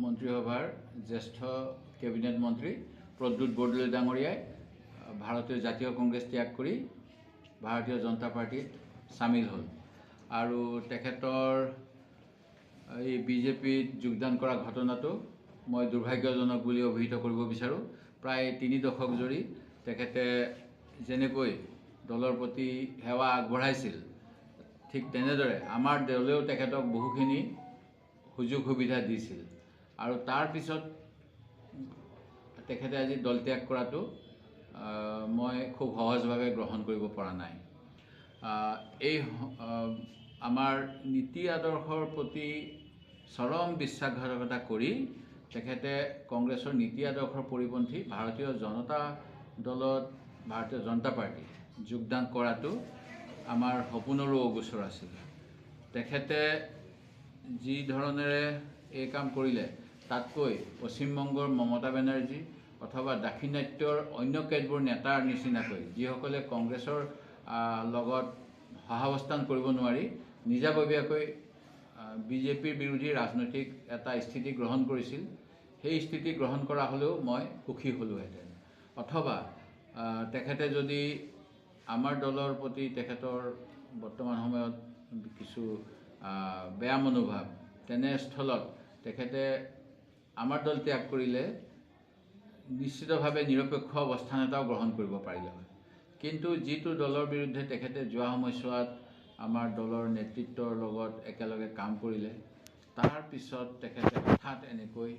মন্ত্ৰীসভাৰ জ্যেষ্ঠ কেবিনেট মন্ত্ৰী প্ৰদ্যুৎ বৰদলৈ ডাঙৰীয়াই ভাৰতীয় জাতীয় কংগ্ৰেছ ত্যাগ কৰি ভাৰতীয় জনতা পাৰ্টিত চামিল হ'ল আৰু তেখেতৰ এই বিজেপিত যোগদান কৰা ঘটনাটো মই দুৰ্ভাগ্যজনক বুলি অভিহিত কৰিব বিচাৰোঁ। প্ৰায় 3 দশক জুৰি তেখেতে যেনেকৈ দলৰ প্ৰতি সেৱা আগবঢ়াইছিল ঠিক তেনেদৰে আমাৰ দলেও তেখেতক বহুখিনি সুযোগ সুবিধা দিছিল আৰু তাৰ পিছত তেখেতে আজি দল ত্যাগ কৰাটো মই খুব সহজভাৱে গ্ৰহণ কৰিব পৰা নাই। এই আমাৰ নীতি আদৰ্শৰ প্ৰতি চৰম বিশ্বাসঘাতকতা কৰি তেখেতে কংগ্ৰেছৰ নীতি আদৰ্শৰ পৰিপন্থী ভাৰতীয় জনতা দলত ভাৰতীয় জনতা পাৰ্টি যোগদান কৰাটো আমাৰ সপোনৰো অগোচৰ আছিল। তেখেতে যি ধৰণেৰে এই কাম কৰিলে তাতকৈ পশ্চিমবংগৰ মমতা বেনাৰ্জী অথবা দাক্ষিণাত্যৰ অন্য কেতবোৰ নেতাৰ নিচিনাকৈ যিসকলে কংগ্ৰেছৰ লগত সহাৱস্থান কৰিব নোৱাৰি নিজাববীয়াকৈ বিজেপিৰ বিৰোধী ৰাজনৈতিক এটা স্থিতি গ্ৰহণ কৰিছিল, সেই স্থিতি গ্ৰহণ কৰা হ'লেও মই সুখী হ'লোহেঁতেন। অথবা তেখেতে যদি আমাৰ দলৰ প্ৰতি তেখেতৰ বৰ্তমান সময়ত কিছু বেয়া মনোভাৱ, তেনেস্থলত তেখেতে আমাৰ দল ত্যাগ কৰিলে নিশ্চিতভাৱে নিৰপেক্ষ অৱস্থান এটাও গ্ৰহণ কৰিব পাৰিলে হয়। কিন্তু যিটো দলৰ বিৰুদ্ধে তেখেতে যোৱা সময়ছোৱাত আমাৰ দলৰ নেতৃত্বৰ লগত একেলগে কাম কৰিলে, তাৰ পিছত তেখেতে হঠাৎ এনেকৈ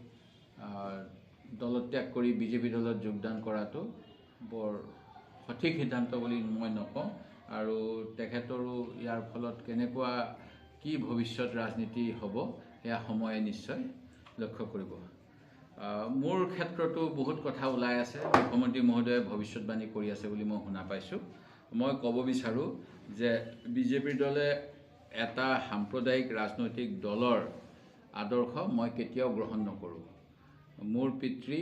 দলত্যাগ কৰি বিজেপি দলত যোগদান কৰাটো বৰ সঠিক সিদ্ধান্ত বুলি মই নকওঁ আৰু তেখেতৰো ইয়াৰ ফলত কেনেকুৱা কি ভৱিষ্যত ৰাজনীতি হ'ব সেয়া সময়ে নিশ্চয় লক্ষ্য কৰিব। মোৰ ক্ষেত্ৰতো বহুত কথা ওলাই আছে, মুখ্যমন্ত্ৰী মহোদয়ে ভৱিষ্যতবাণী কৰি আছে বুলি মই শুনা পাইছোঁ। মই ক'ব বিচাৰোঁ যে বিজেপিৰ দলে এটা সাম্প্ৰদায়িক ৰাজনৈতিক দলৰ আদৰ্শ মই কেতিয়াও গ্ৰহণ নকৰোঁ। মোৰ পিতৃ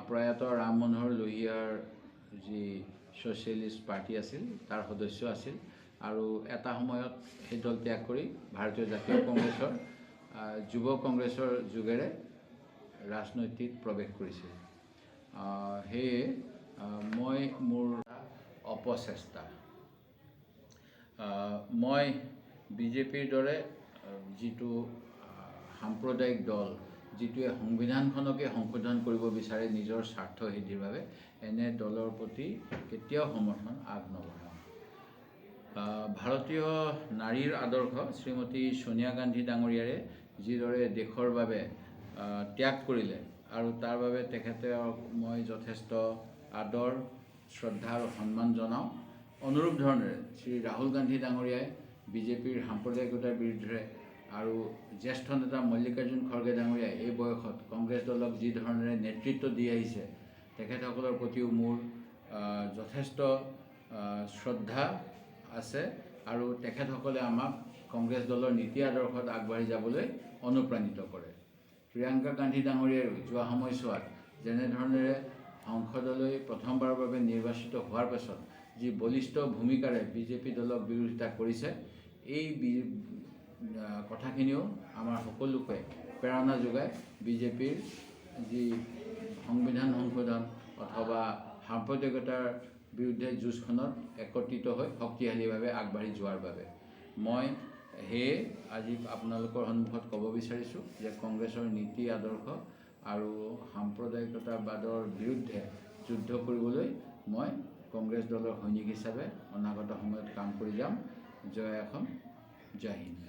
প্ৰয়াত ৰাম মনোহৰ লোহিয়াৰ যি ছ'চিয়েলিষ্ট পাৰ্টি আছিল তাৰ সদস্য আছিল আৰু এটা সময়ত সেই দল ত্যাগ কৰি ভাৰতীয় জাতীয় কংগ্ৰেছৰ যুৱ কংগ্ৰেছৰ যোগেৰে ৰাজনৈতিক প্ৰৱেশ কৰিছিল। সেয়ে মই মোৰ অপচেষ্টা মই বিজেপিৰ দৰে যিটো সাম্প্ৰদায়িক দল, যিটোৱে সংবিধানখনকে সংশোধন কৰিব বিচাৰে নিজৰ স্বাৰ্থ সিদ্ধিৰ বাবে, এনে দলৰ প্ৰতি কেতিয়াও সমৰ্থন আগনবঢ়াওঁ। ভাৰতীয় নাৰীৰ আদৰ্শ শ্ৰীমতী সোনিয়া গান্ধী ডাঙৰীয়াৰে যিদৰে দেশৰ বাবে ত্যাগ কৰিলে আৰু তাৰ বাবে তেখেতক মই যথেষ্ট আদৰ, শ্ৰদ্ধা আৰু সন্মান জনাওঁ। অনুৰূপ ধৰণেৰে শ্ৰী ৰাহুল গান্ধী ডাঙৰীয়াই বিজেপিৰ সাম্প্ৰদায়িকতাৰ বিৰুদ্ধে আৰু জ্যেষ্ঠ নেতা মল্লিকাৰ্জুন খৰ্গে ডাঙৰীয়াই এই বয়সত কংগ্ৰেছ দলক যি ধৰণেৰে নেতৃত্ব দি আহিছে, তেখেতসকলৰ প্ৰতিও মোৰ যথেষ্ট শ্ৰদ্ধা আছে আৰু তেখেতসকলে আমাক কংগ্ৰেছ দলৰ নীতি আদৰ্শত আগবাঢ়ি যাবলৈ অনুপ্ৰাণিত কৰে। প্ৰিয়ংকা গান্ধী ডাঙৰীয়াইও যোৱা সময়ছোৱাত যেনেধৰণেৰে সংসদলৈ প্ৰথমবাৰৰ বাবে নিৰ্বাচিত হোৱাৰ পাছত যি বলিষ্ঠ ভূমিকাৰে বিজেপি দলক বিৰোধিতা কৰিছে, এই কথাখিনিও আমাৰ সকলোকে প্ৰেৰণা যোগায় বিজেপিৰ যি সংবিধান সংশোধন অথবা সাম্প্ৰদায়িকতাৰ বিৰুদ্ধে যুঁজখনত একত্ৰিত হৈ শক্তিশালীভাৱে আগবাঢ়ি যোৱাৰ বাবে। মই সেয়ে আজি আপোনালোকৰ সন্মুখত ক'ব বিচাৰিছোঁ যে কংগ্ৰেছৰ নীতি আদৰ্শ আৰু সাম্প্ৰদায়িকতাবাদৰ বিৰুদ্ধে যুদ্ধ কৰিবলৈ মই কংগ্ৰেছ দলৰ সৈনিক হিচাপে অনাগত সময়ত কাম কৰি যাম। জয় অসম, জয় হিন্দ।